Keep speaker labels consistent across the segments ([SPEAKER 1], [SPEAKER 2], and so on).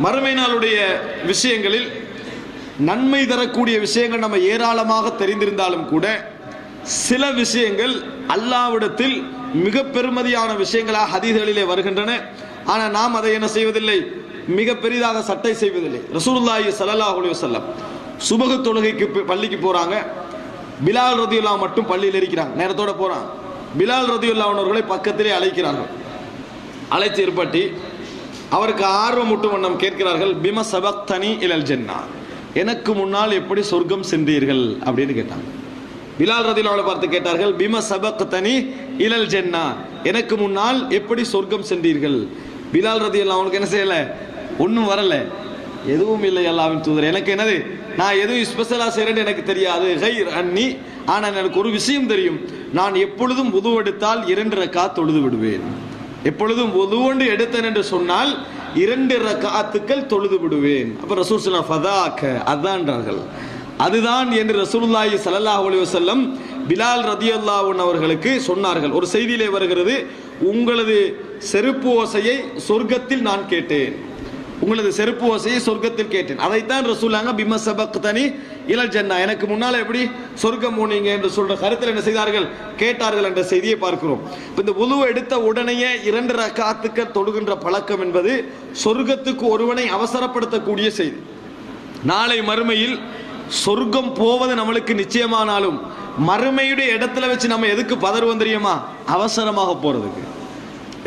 [SPEAKER 1] மறுமை நாளுடைய விஷயங்களில் நன்மை தரக்கூடிய விஷயங்கள் நம்ம ஏராளமாக தெரிந்திருந்தாலும் கூட சில விஷயங்கள் அல்லாஹ்விடத்தில் மிக பெருமதியான விஷயங்களாக ஹதீஸ்களிலே வருகின்றன. ஆனால் நாம் அதை என்ன செய்வதில்லை, மிக பெரிதாக சட்டை செய்வதில்லை. ரசூலுல்லாஹி ஸல்லல்லாஹு அலைஹி வஸல்லம் சுபஹ் தொழுகைக்கு பள்ளிக்கு போறாங்க. பிலால் ரதியல்லாஹு மட்டும் பள்ளியில் இருக்கிறாங்க, நேரத்தோட போறாங்க. பிலால் ரதியல்லாஹு அவர்களை பக்கத்திலே அழைக்கிறார்கள். அழைத்து ஏற்பட்டி அவருக்கு ஆர்வமூட்டும் வண்ணம் கேட்கிறார்கள், பிம சபக்தனி இலல் ஜன்னா, எனக்கு முன்னால் எப்படி சொர்க்கம் சென்றீர்கள் அப்படின்னு கேட்டாங்க. பிலால் ரதியல்லாஹு பார்த்து கேட்டார்கள், பிம சபக்தனி இலல் ஜன்னா, எனக்கு முன்னால் எப்படி சொர்க்கம் சென்றீர்கள். பிலால் ரதியல்லாஹு அவனுக்கு என்ன செய்யல, ஒன்றும் வரல, எதுவும் இல்லை அல்லாஹ்வின் தூதர், எனக்கு என்னது, நான் எதுவும் ஸ்பெஷலாக செய்கிறேன்னு எனக்கு தெரியாது, கைர் அன்னி, ஆனால் எனக்கு ஒரு விஷயம் தெரியும், நான் எப்பொழுதும் வுது எடுத்தால் 2 ரக்காத் தொழுது விடுவேன். எப்பொழுதும் வுது எடுத்தேன் என்று சொன்னால் 2 ரக்காத்துக்கள் தொழுது விடுவேன். அப்ப ரசூல் ஸல்லல்லாஹு ஃபதாக்க, அதான்றார்கள், அதுதான் என்று ரசூலுல்லாஹி ஸல்லல்லாஹு அலைஹி வஸல்லம் பிலால் ரதியல்லாஹு அன்ஹு அவர்களுக்கு சொன்னார்கள். ஒரு செய்தியிலே வருகிறது, உங்களது செருப்பு ஓசையை சொர்க்கத்தில் நான் கேட்டேன், உங்களது செருப்பு ஓசையை சொர்க்கத்தில் கேட்டேன். அதைத்தான் ரசூலுல்லாஹ் பிம சபக்தனி இலல் ஜன்னா, எனக்கு முன்னால் எப்படி சொர்க்கம் போனீங்க என்று சொல்ற கருத்தில் என்ன செய்தார்கள், கேட்டார்கள் என்ற செய்தியை பார்க்கிறோம். இந்த வுது எடுத்த உடனேயே 2 ரக்காத்துக்கள் தொழுகின்ற பழக்கம் என்பது சொர்க்கத்துக்கு ஒருவனை அவசரப்படுத்தக்கூடிய செய்தி. நாளை மறுமையில் சொர்க்கம் போவது நம்மளுக்கு நிச்சயமானாலும் மறுமையுடைய இடத்துல வச்சு நம்ம எதுக்கு பதறுவோம் தெரியுமா, அவசரமாக போறதுக்கு.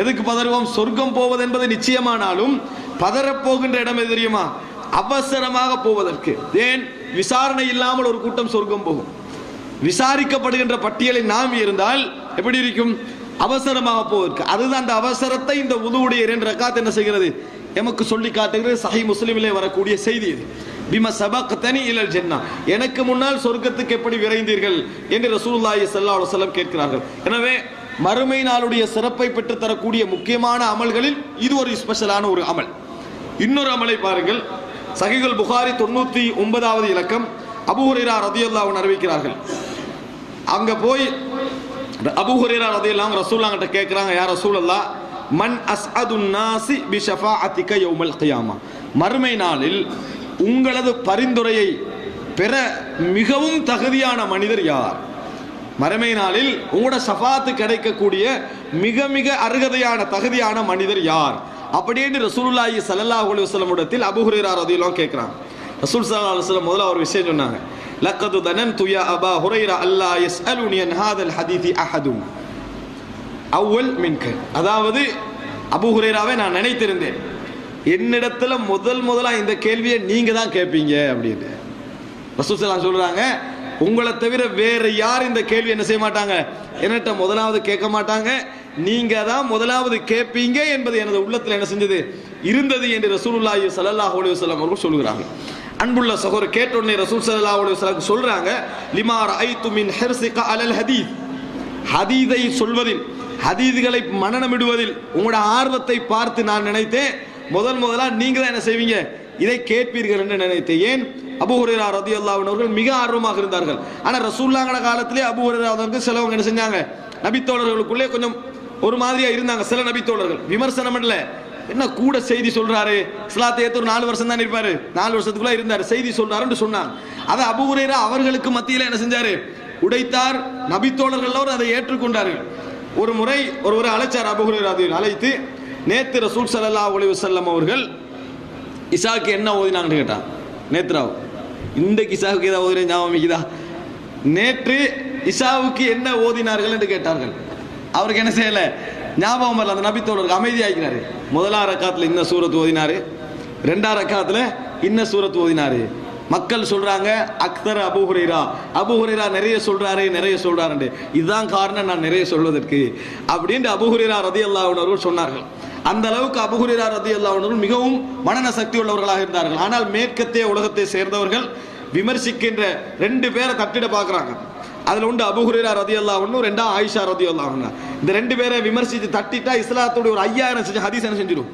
[SPEAKER 1] எதுக்கு பதறுவோம், சொர்க்கம் போவது என்பது நிச்சயமானாலும் பதறப்போகின்ற இடம் எது தெரியுமா, அவசரமாக போவதற்கு. ஏன், விசாரணை இல்லாமல் ஒரு கூட்டம் சொர்க்கம் போகும். விசாரிக்கப்படுகின்ற பட்டியலில் நாம் இருந்தால் எப்படி இருக்கும், அவசரமாக போவதற்கு. அதுதான் அந்த அவசரத்தை இந்த வுதுவுடைய 2 ரக்காத் என்ன செய்கிறது, எமக்கு சொல்லி காட்டுகிறது. சஹீஹ் முஸ்லிமிலே வரக்கூடிய செய்தி இது. பிம சபக்தனி இலல் ஜன்னா, எனக்கு முன்னால் சொர்க்கத்துக்கு எப்படி விரைந்தீர்கள் என்று ரசூலுல்லாஹி ஸல்லல்லாஹு அலைஹி வஸல்லம் கேட்கிறார்கள். எனவே மறுமை நாளுடைய சிறப்பை பெற்று தரக்கூடிய முக்கியமான அமல்களில் இது ஒரு ஸ்பெஷலான ஒரு அமல். இன்னொரு அமலை பாருங்கள், சஹீஹுல் புகாரி 99வது இலக்கம், அபூ ஹுரைரா ரலியல்லாஹு அன்ஹு அறிவிக்கிறார்கள். அங்க போய் அபூ ஹுரைரா ரலியல்லாஹு அன்ஹு ரசூலுல்லாஹ் கிட்ட கேக்குறாங்க, யா ரசூலல்லாஹ், மன் அஸ்அதுன் நாஸி பி ஷஃபாஅத்திக யௌமல் கியாமா, மறுமை நாளில் உங்களது பரிந்துரையை பெற மிகவும் தகுதியான மனிதர் யார், மறுமை நாளில் உங்களோட ஷஃபாஅத்து கிடைக்கக்கூடிய மிக மிக அருகதையான தகுதியான மனிதர் யார் அப்படின்னு ரசூலுல்லாஹி ஸல்லல்லாஹு அலைஹி வஸல்லம் இடத்தில் அபூ ஹுரைரா ரலியல்லாஹு அன்ஹு கேக்குறாங்க. ரசூல் ஸல்லல்லாஹு அலைஹி வஸல்லம் முதல்ல ஒரு விஷயம் சொன்னாங்க, லக்கது தனன்து யா அபா ஹுரைரா அல்லா யஸ்அலுனி அன் ஹாதல் ஹதீஸி அஹதுன் அவ்வல் மின்க, அதாவது அபூ ஹுரைராவே நான் நினைத்திருந்தேன் என்னிடத்துல முதலா இந்த கேள்வியை நீங்க தான் கேட்பீங்க அப்படின்னு. ரசூல் ஸல்லல்லாஹு அலைஹி சொல்றாங்க, உங்களை தவிர வேற யார் இந்த கேள்வி என்ன செய்ய மாட்டாங்க, என்னட்ட முதலாவது கேட்க மாட்டாங்க, நீங்க தான் முதலாவது கேட்பீங்க என்பது எனது உள்ளத்தில் என்ன செஞ்சது, இருந்தது என்று ரசூலுல்லாஹி ஸல்லல்லாஹு அலைஹி வஸல்லம் அவர்கள் சொல்கிறாங்க. அன்புள்ள சகோதரர், கேட்ட உடனே ரசூல் ஸல்லல்லாஹு அலைஹி வஸல்லம் சொல்றாங்க, லிமா ரஅய்து மின் ஹிர்ஸிக அலல் ஹதீஸ், ஹதீதை சொல்வதில், ஹதீதுகளை மனனமிடுவதில் உங்களோட ஆர்வத்தை பார்த்து நான் நினைத்தேன் முதலா நீங்க தான் என்ன செய்வீங்க, இதை கேட்பீர்கள் என்று நினைத்தேன். ஏன், அபூ ஹுரைரா ரலியல்லாஹு அன்ஹு அவர்கள் மிக ஆர்வமாக இருந்தார்கள். ஆனால் ரசூலுல்லாஹ் காலத்திலே அபூ ஹுரைரா அவர்கள் சிலவங்க என்ன செஞ்சாங்க, நபித்தோழர்களுக்குள்ளே கொஞ்சம் ஒரு மாதிரியா இருந்தாங்க. சில நபித்தோழர்கள் விமர்சனம் இல்ல, என்ன கூட செய்தி சொல்றாரு, இஸ்லாத்தை ஏற்று ஒரு 4 வருஷம் தான் இருப்பாரு, 4 வருஷத்துக்குள்ள இருந்தாரு, செய்தி சொல்றாருன்னு சொன்னாங்க. அதை அபூ ஹுரைரா அவர்களுக்கு மத்தியில் என்ன செஞ்சாரு, உடைத்தார். நபித்தோழர்கள் அதை ஏற்றுக்கொண்டார்கள். ஒரு முறை ஒருவரை அழைச்சார், அபூ ஹுரைரா அழைத்து, நேத்து ரசூல் ஸல்லல்லாஹு அலைஹி வஸல்லம் அவர்கள் இசாக்கு என்ன ஓதினாங்கன்னு கேட்டான். நேத்ராவ், இந்த இசாவுக்கு ஏதாவது ஓதின ஞாபகம் இருக்குதா, நேற்று இசாவுக்கு என்ன ஓதினார்கள் என்று கேட்டார்கள். அவருக்கு என்ன செய்யல, ஞாபகம் வரல. அந்த நபித்தோழருக்கு அமைதியாகிறாரு. முதலாம் ரக்காத்துல இன்ன சூரத் ஓதினாரு, 2ஆம் ரக்காத்துல இன்ன சூரத் ஓதினாரு. மக்கள் சொல்றாங்க, அக்தர் அபூ ஹுரைரா, அபூ ஹுரைரா நிறைய சொல்றாரு, இதுதான் காரணம் நான் நிறைய சொல்வதற்கு அப்படின்னு அபூ ஹுரைரா ரலியல்லாஹு அன்ஹு அவர்கள் சொன்னார்கள். அந்த அளவுக்கு அபூ ஹுரைரா ரலியல்லாஹு அன்ஹு அவர்கள் மிகவும் மனன சக்தி உள்ளவர்களாக இருந்தார்கள். ஆனால் மேற்கத்திய உலகத்தை சேர்ந்தவர்கள் விமர்சிக்கின்ற 2 பேரை தட்டிட பார்க்குறாங்க. அதுல உண்டு அபூ ஹுரைரா ரலியல்லாஹு அன்ஹு, 2 ஆயிஷா ரலியல்லாஹு அன்ஹா. இந்த 2 பேரை விமர்சித்து தட்டிட்டா இஸ்லாத்தோட ஒரு 5000 ஹதீஸ் என்ன செஞ்சிடும்,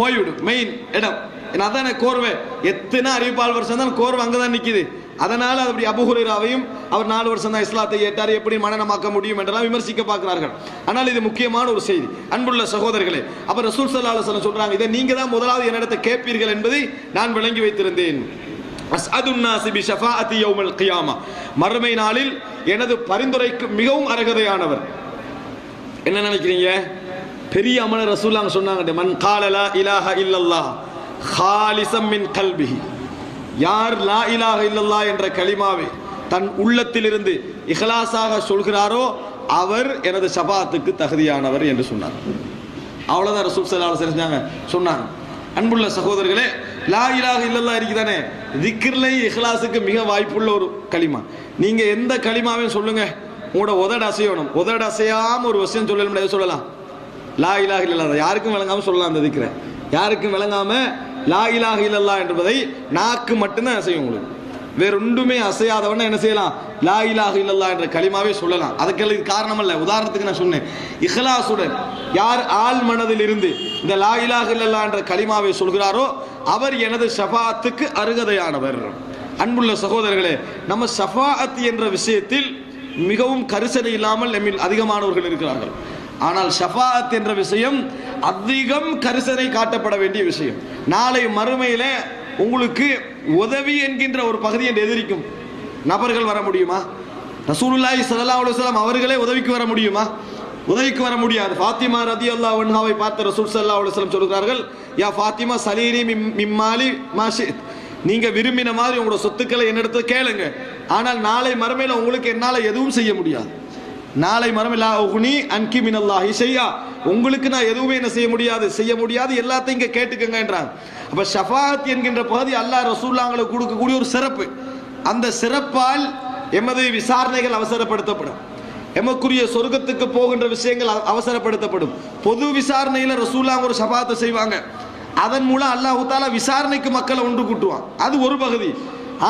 [SPEAKER 1] போய்விடும். மெயின் இடம் அதான கோர்வை, எத்தனை அறிவிப்பால் வருஷம் தான் கோர்வை அங்கதான் நிக்குது. அதனால அப்படி அபூ ஹுரைராவையும் அவர் 4 வருஷம் தான் இஸ்லாத்தை ஏற்றார், எப்படி மனநமாக்க முடியும் என்றெல்லாம் விமர்சிக்க பார்க்கிறார்கள். ஆனால் இது முக்கியமான ஒரு செய்தி. அன்புள்ள சகோதரர்களே, அப்ப ரசூல் ஸல்லல்லாஹு அலைஹி வஸல்லம் சொல்றாங்க, இதை நீங்க தான் முதலாவது என்னிடத்தை கேட்பீர்கள் என்பதை நான் விளங்கி வைத்திருந்தேன். அஸ்அதுன் நாஸி பி ஷஃபாஅத்தி யௌமல் கியாமா, மறுமை நாளில் எனது பரிந்துரைக்கு மிகவும் அர்ஹதையானவர். என்ன நினைக்கிறீங்க? பெரிய அமல ரசூலுல்லாஹ் சொன்னாங்க, மன் கால லா இலாஹ இல்லல்லாஹ் காலிஸம் மின் கல்பிஹி, யார் லா இலாஹ இல்லல்லாஹ் என்ற கலிமாவை தன் உள்ளத்திலிருந்து இஹ்லாஸாக சொல்கிறாரோ அவர் எனது ஷஃபாஅத்துக்கு தகுதியானவர் என்று சொன்னார். அவ்வளவுதான் ரசூல் ஸல்லல்லாஹு அலைஹி வஸல்லம் சொன்னாங்க. அன்புள்ள சகோதரர்களே, லா இலாஹ இல்லல்லாஹ் இருக்குதானே, திக்ர்ல இஹ்லாஸுக்கு மிக வாய்ப்புள்ள ஒரு கலிமா. நீங்க எந்த கலிமாவையும் சொல்லுங்க, உங்களோட உதடு அசையணும். உதடு அசையாம ஒரு விஷயம் சொல்லணும், சொல்லலாம் லா இலாஹ இல்லல்லாஹ், யாருக்கும் விளங்காம சொல்லலாம். அந்த திக்ரை யாருக்கும் விளங்காம லா இலாஹ இல்லல்லாஹ் என்பதை நாக்கு மட்டும்தான் அசையும். உங்களுக்கு வேற ஒன்றுமே அசையாதவன என்ன செய்யலாம்? லா இலாஹ இல்லல்லாஹ் என்ற கலிமாவே சொல்லலாம். அதுக்கு காரணம் அல்ல, உதாரணத்துக்கு நான் சொன்னேன், இஹ்லாசுடன் யார் ஆள் மனதில் இருந்து இந்த லா இலாஹ இல்லல்லாஹ் என்ற கலிமாவை சொல்கிறாரோ அவர் எனது ஷஃபாஅத்துக்கு அருகதையானவர். அன்புள்ள சகோதரர்களே, நம்ம ஷஃபாஅத் என்ற விஷயத்தில் மிகவும் கரிசனை இல்லாமல் நம்மில் அதிகமானவர்கள் இருக்கிறார்கள். ஆனால் ஷஃபாஅத் என்ற விஷயம் அதிகம் கரிசனை காட்டப்பட வேண்டிய விஷயம். நாளை மறுமையில உங்களுக்கு உதவி என்கின்ற ஒரு பகுதி என்று எதிரிக்கும் நபர்கள் வர முடியுமா? ரசூலுல்லாஹி ஸல்லல்லாஹு அலைஹி வஸல்லம் அவர்களே உதவிக்கு வர முடியுமா? உதவிக்கு வர முடியாது. ஃபாத்திமா ரதியல்லாஹு அன்ஹாவை பார்த்த ரசூல் ஸல்லல்லாஹு அலைஹி வஸல்லம் சொல்கிறார்கள், யா ஃபாத்திமா சலீனி மிம்மாலி மாஷித், நீங்க விரும்பின மாதிரி உங்களோட சொத்துக்களை என்னிடத்துல கேளுங்க, ஆனால் நாளை மறுமையில உங்களுக்கு என்னால எதுவும் செய்ய முடியாது. நாளை மறுமையில உக்னி அன்கி மினல்லாஹி ஷையா, உங்களுக்கு நான் எதுவுமே என்ன செய்ய முடியாது, எல்லாத்தையும் இங்க கேட்டுக்கங்க என்றாங்க. அப்ப ஷஃபாஅத் என்கின்ற பகுதி அல்லாஹ் ரசூலுல்லாஹ்களுக்கு கொடுக்கக்கூடிய ஒரு சிறப்பு. அந்த சிறப்பால் எமது விசாரணைகள் அவசரப்படுத்தப்படும், எமக்குரிய சொர்க்கத்துக்கு போகின்ற விஷயங்கள் அவசரப்படுத்தப்படும். பொது விசாரணையில ரசூலுல்லாஹ் ஒரு ஷஃபாஅத்தை செய்வாங்க, அதன் மூலம் அல்லாஹ் தஆலா விசாரணைக்கு மக்களை ஒன்று கூட்டுவான், அது ஒரு பகுதி.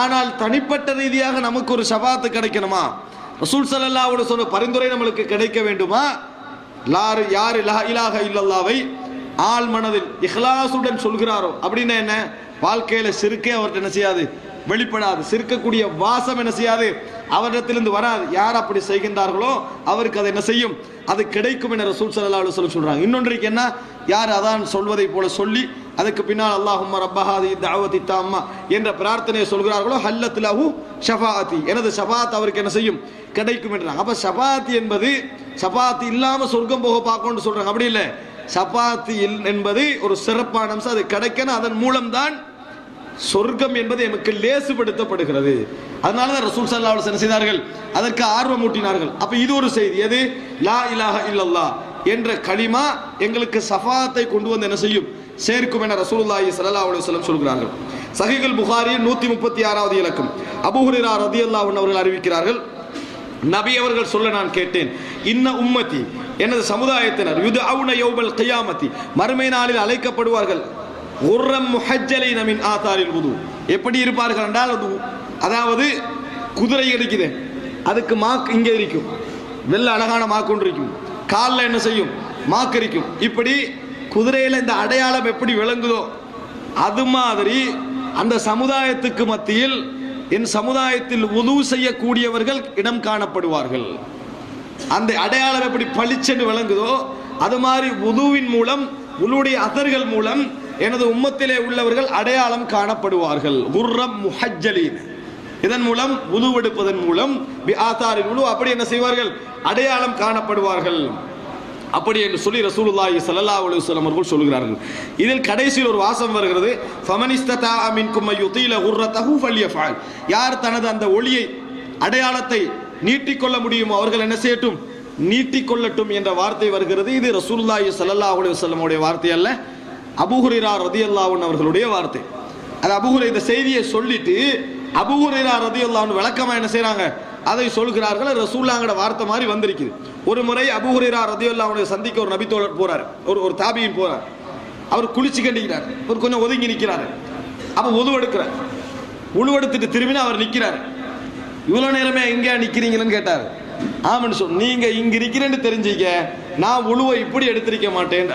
[SPEAKER 1] ஆனால் தனிப்பட்ட ரீதியாக நமக்கு ஒரு ஷஃபாஅத்து கிடைக்கணுமா, ரசூல் ஸல்லல்லாஹு அலைஹி வஸல்லம் பரிந்துரை நம்மளுக்கு கிடைக்க வேண்டுமா, யார் லா இலாஹ இல்லல்லாஹ்வை ஆள் மனதில் இஹ்லாஸுடன் சொல்கிறாரோ, அப்படின்னா என்ன, வாழ்க்கையில சிறுக்கே அவர்கிட்ட என்ன செய்யாது, வெளிப்படாது. சிறுக்கக்கூடிய வாசம் என்ன செய்யாது, அவரிடத்திலிருந்து வராது. யார் அப்படி செய்கின்றார்களோ அவருக்கு அது என்ன செய்யும், அது கிடைக்கும் என ரசூல் ஸல்லல்லாஹு அலைஹி வஸல்லம் சொல்றாங்க. இன்னொன்றைக்கு என்ன, யார் அதான் சொல்வதை போல சொல்லி அதுக்கு பின்னால் அல்லாஹும்ம ரப்ப ஹாதிஹி தஅவதி தம்ம என்ற பிரார்த்தனையை சொல்கிறார்களோ ஹல்லத் லஹு ஷஃபாஅத்தி, எனது ஷஃபாஅத் அவருக்கு என்ன செய்யும், கிடைக்கும் என்றாங்க. அப்ப ஷஃபாஅத் என்பது ஷஃபாஅத் இல்லாம சொர்க்கம் போக பார்க்கணும்னு சொல்றாங்க, அப்படி இல்லை. ஷஃபாஅத் என்பது ஒரு சிறப்பான அம்சம், அது கிடைக்கணும், அதன் மூலம்தான் சொர்க்கம் என்பது நமக்கு லேசுபடுத்தப்படுகிறது. அதனாலதான் ரசூல் ஸல்லல்லாஹு அலைஹி வஸல்லம் செய்தார்கள், அதற்கு ஆர்வம் ஊட்டினார்கள். அப்ப இது ஒரு செய்தி, எது லா இலாஹ இல்லல்லாஹ் என்ற கலிமா எங்களுக்கு ஷஃபாஅத்தை கொண்டு வந்து என்ன செய்யும், சேர்க்கும் என ரசூலுல்லாஹி ஸல்லல்லாஹு அலைஹி வஸல்லம் சொல்கிறார்கள். சஹீஹுல் புகாரி 136வது இலக்கம் அபூ ஹுரைரா ரலியல்லாஹு அன்ஹு அவர்கள் அறிவிக்கிறார்கள், நபி அவர்கள் சொல்ல நான் கேட்டேன், இன்ன உம்மத்தி, எனது சமுதாயத்தினர் யுதஅவுன யௌமல் கியாமத்தி, மறுமை நாளில் அழைக்கப்படுவார்கள், குர்ரம் முஹஜ்ஜலின மின் ஆதாரில் வுது, எப்படி இருப்பார்கள் என்றால், அதாவது குதிரை கிடைக்குது, அதுக்கு மாக்கு இங்கே இருக்கும், வெள்ள அழகான மாக்கு ஒன்று இருக்கும், காலில் என்ன செய்யும், மாக்கு இருக்கும். இப்படி குதிரையில இந்த அடையாளம் எப்படி விளங்குதோ அது மாதிரி அந்த சமுதாயத்துக்கு மத்தியில் என் சமுதாயத்தில் வுது செய்யக்கூடியவர்கள் இடம் காணப்படுவார்கள். அந்த அடையாளம் எப்படி பளிச்சென்று விளங்குதோ அது மாதிரி வுதுவின் மூலம், வுலுடைய அசர்கள் மூலம் எனது உம்மத்திலே உள்ளவர்கள் அடையாளம் காணப்படுவார்கள். குர்ரம் முஹஜ்ஜலீன், இதன் மூலம் வுது எடுப்பதன் மூலம் பி ஆதாரில் வுது, அப்படி என்ன செய்வார்கள், அடையாளம் காணப்படுவார்கள். அப்படி என்று சொல்லி ரசூலுல்லாஹி ஸல்லல்லாஹு அலைஹி வஸல்லம் அவர்கள் சொல்கிறார்கள். இதில் கடைசியில் ஒரு வாசம் வருகிறது, ஃபமனிஸ்ததா மின்கும் யுதீல குர்ரதஹு ஃபல்யஃஅல், யார் தனது அந்த ஒளியை அடையாளத்தை நீட்டிக்கொள்ள முடியுமோ அவர்கள் என்ன செய்யட்டும், நீட்டிக்கொள்ளட்டும் என்ற வார்த்தை வருகிறது. இது ரசூலுல்லாஹி ஸல்லல்லாஹு அலைஹி வஸல்லம் உடைய வார்த்தை அல்ல, அபூ ஹுரைரா ரலியல்லாஹு அன்ஹு அவர்களுடைய வார்த்தை. அது அபூ ஹுரைரா இந்த செய்தியை சொல்லிட்டு அபூ ஹுரைரா ரலியல்லாஹு அன்ஹு விளக்கமா என்ன செய்றாங்க, அதை சொல்கிறார்கள். ரசூலுல்லாஹ்வோட வார்த்தை மாதிரி வந்திருக்குது. ஒரு முறை அபூ ஹுரைரா ரலியல்லாஹு அன்ஹு சந்திக்க ஒரு நபி தோழர் போறார், ஒரு தாபியின் போறார். அவர் குளிச்சு கண்டிக்கிறார், ஒரு கொஞ்சம் ஒதுங்கி நிற்கிறார். அப்ப உது எடுக்கிறார், உழு எடுத்துட்டு திரும்பினா அவர் நிற்கிறார். இவ்வளவு நேரமே எங்க நிக்கிறீங்கன்னு கேட்டார். ஆமன்னு சொல், நீங்க இங்க இருக்கிறேன்னு தெரிஞ்சுக்க, நான் உழுவை இப்படி எடுத்திருக்க மாட்டேன்.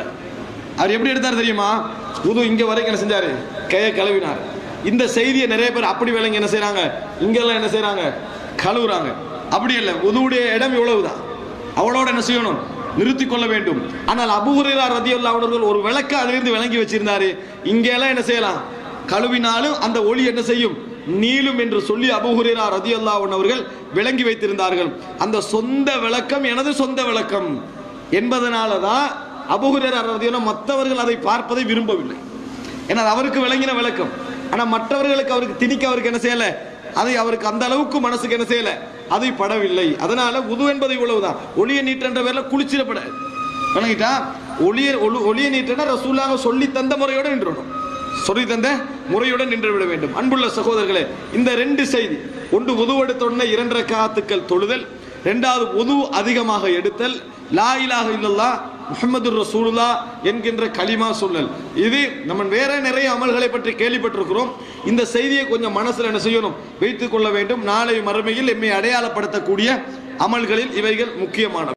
[SPEAKER 1] அவர் எப்படி எடுத்தார் தெரியுமா, உது இங்க வரைக்கும் என்ன செஞ்சாரு, கையை கழுவினார், இந்த செய்தியை நிறைய பேர் அப்படி விளங்கி என்ன செய்றாங்க, இங்கெல்லாம் என்ன செய்றாங்க, கழுவுறாங்க. அப்படி இல்லை, உதுவுடைய இடம் இவ்வளவுதான், அவளோட என்ன செய்யணும், நிறுத்தி கொள்ள வேண்டும். ஆனால் அபூ ஹுரைரா ரலியல்லாஹு அன்ஹு ஒரு விளக்க அதிலிருந்து விளங்கி வச்சிருந்தாரு. இங்கெல்லாம் என்ன செய்யலாம், கழுவினாலும் அந்த ஒளி என்ன செய்யும், நீளும் என்று சொல்லி அபூ ஹுரைரா ரலியல்லாஹு அன்ஹு அவர்கள் விளங்கி வைத்திருந்தார்கள். அந்த சொந்த விளக்கம் எனது சொந்த விளக்கம் என்பதனால தான் அபூ ஹுரைரா ரலியல்லாஹு அன்ஹு மற்றவர்கள் அதை பார்ப்பதை விரும்பவில்லை. ஏன்னா அவருக்கு விளங்கின விளக்கம். ஆனால் மற்றவர்களுக்கு அவருக்கு திணிக்க அவருக்கு என்ன செய்யல, அதை அவருக்கு அந்த அளவுக்கு மனசுக்கு என்ன செய்யல, அதை படவில்லை. அதனால உது என்பது இவ்வளவுதான். ஒளிய நீட்டன்ற பேர்ல குளிச்சிடப்பட விளங்கிட்டா, ஒளிய நீட்டனா ரசூலுல்லாஹ் சொல்லி தந்த முறையோட நின்றணும், சொல்லி தந்த முறையுடன் நின்று விட வேண்டும். அன்புள்ள சகோதரர்களே, இந்த ரெண்டு செய்தி, ஒன்று உது எடுத்த உடனே 2 ரக்காத்துக்கள் தொழுதல், இரண்டாவது உது அதிகமாக எடுத்தல், லா இலாஹ இல்லல்லாஹ் முஹம்மதுர் ரசூலுல்லாஹ் என்கின்ற கலிமா சொல்லல். இது நம்ம வேற நிறைய அமல்களை பற்றி கேள்விப்பட்டிருக்கிறோம். இந்த செய்தியை கொஞ்சம் மனசுல என்ன செய்யணும், வைத்துக் கொள்ள வேண்டும். நாளை மறுமையில் எம்மை அடையாளப்படுத்தக்கூடிய அமல்களில் இவைகள் முக்கியமானவை.